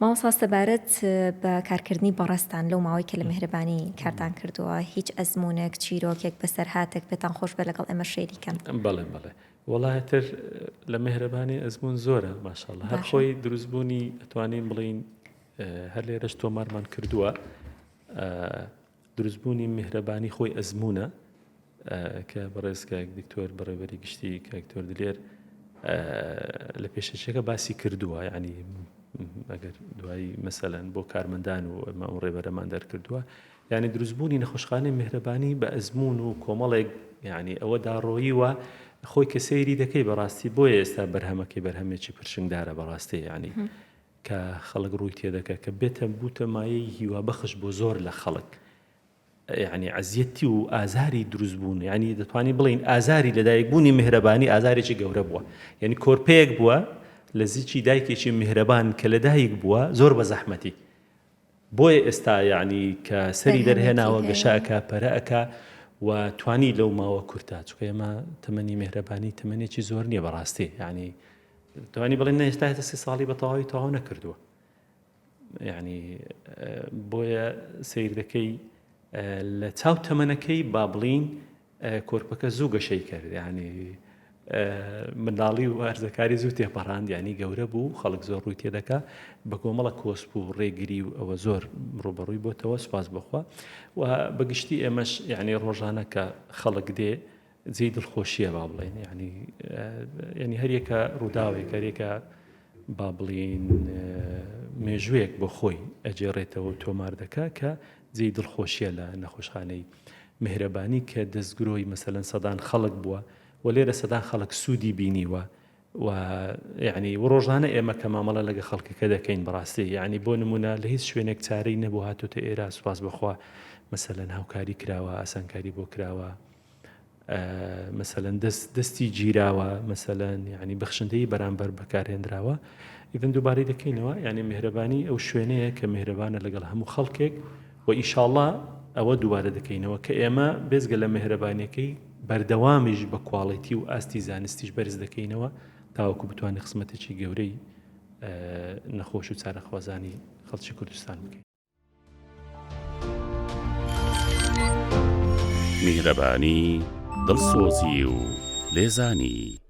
ماوەسا سەبارەت بە کارکردنی بەڕێستان لەو ماوەی کە لە میهرەبانی کارتان کردووە هیچ ئەزمونێک چیرۆکێک بەسەر هاتێک پێتان خۆش بە لەگەڵ ئێمە شێریکەن؟ بەڵێ وڵاتر لە میهرەبانی ئەزمون زۆرە ماشاءالله هەر خۆی دروستبوونی ئەتوانین بڵین هەر لێرەش تۆمارمان کردووە دروستبوونی میهرەبانی خۆی ئەزمونە کە بەڕێزگایك دکتۆر بەڕێوەری گشتی کاکتۆر دلێر لە پێشەچەکە باسی کردووە یعنی ئەگەر دوایی مەسەلەن بۆ کارمەندان و ئەمە ئەو ڕێبەرەمان دەرکردووە یعنی دروستبوونی نەخۆشخانەی میهرەبانی بە ئەزمون و کۆمەڵێک یعنی ئەوە داڕۆییوە خۆی کە سەیری دەکەی بەڕاستی بۆیە ئێستا بەرهەمەکەی بەرهەمێکی پرشنگدارە بەڕاستی یعنی کە خەڵک ڕووی تێدەکە کە بێتە بوتە مایەی هیوا بەخش بۆ زۆر لە خەڵک یعنی عەزیەتی و ئازاری دروستبوون یعنی دەتوانین بڵین ئازاری لەدایکبوونی میهرەبانی ئازارێکی گەورە بووە یعنی کۆرپەیەک بووە لە زیچی دایکێکی میهرەبان کە لەدایک بووە زۆر بە زەحمەتی بۆیە ئێستا یعنی کە سەری دەرهێناوە گەشاکە پەرەکە و توانی لەو ماوە کورتا چکە ئێمە تەمەنی میهرەبانی تەمەنێکی زۆر نییە بەڕاستی یعنی توانی بڵێن ئێستا هێتا 30 ساڵی بە تەواوی تەواو نەکردووە یعنی بۆیە سیر دەکەی لە چاو تەمەنەکەی با بڵین کۆرپەکە زوو گەشەی کرد یعنی منداڵی و هەرزەکاری زوو تێپەڕاند یعنی گەورە بوو خەڵک زۆر ڕووی تێدەکا بە کۆمەڵە کۆسپ و ڕێگری و ئەوە زۆر ڕوبەڕووی بۆتەوە سوپاس بخوا و بەگشتی ئێمەش یعنی ڕۆژانە کە خەڵک دێ جێی دڵخۆشیە با بڵێن یعنی هەریەکە ڕووداوێک هەرێکە با بڵین مێژوویەک بۆ خۆی ئەجێڕێتەوە و تۆمار دەکا کە جێی دڵخۆشیە لە نەخۆشخانەی میهرەبانی کە دەستگرۆی مەسەلەن سەدان خەڵک بووە و لێرە سەدان خەڵک سوودی بینیوە و یعنی ڕۆژانە ئێمە کە مامەڵە لەگە خەڵکەکە دەکەین بەڕاستی یعنی بۆ نمونە لە هیچ شوێنێک چارەی نەبوو هاتوتە ئێرە سوپاس بخوا مەسەلەن هاوکاری کراوە ئاسانکاری بۆ کراوە مەسەلەن دەستی گیراوە مەسەلەن یعنی بەخشندەی بەرامبەر بەکارهێنراوە ئیڤن دووبارەی دەکەینەوە یعنی میهرەبانی ئەو شوێنەیە کە میهرەبانە لەگەڵ هەموو خەڵکێک و ئیشاءالله ئەوە دووبارە دەکەینەوە کە ئێمە بێزگە لە میهرەبانیەکەی بەردەوامیش بە کواڵیتی و ئاستی زانستیش بەرز دەکەینەوە تاوەکو بتوانێت خزمەتێکی گەورەی نەخۆش و چارەخوازانی خەڵکی کوردستان بکەین. میهرەبانی دڵسۆزی و لێزانی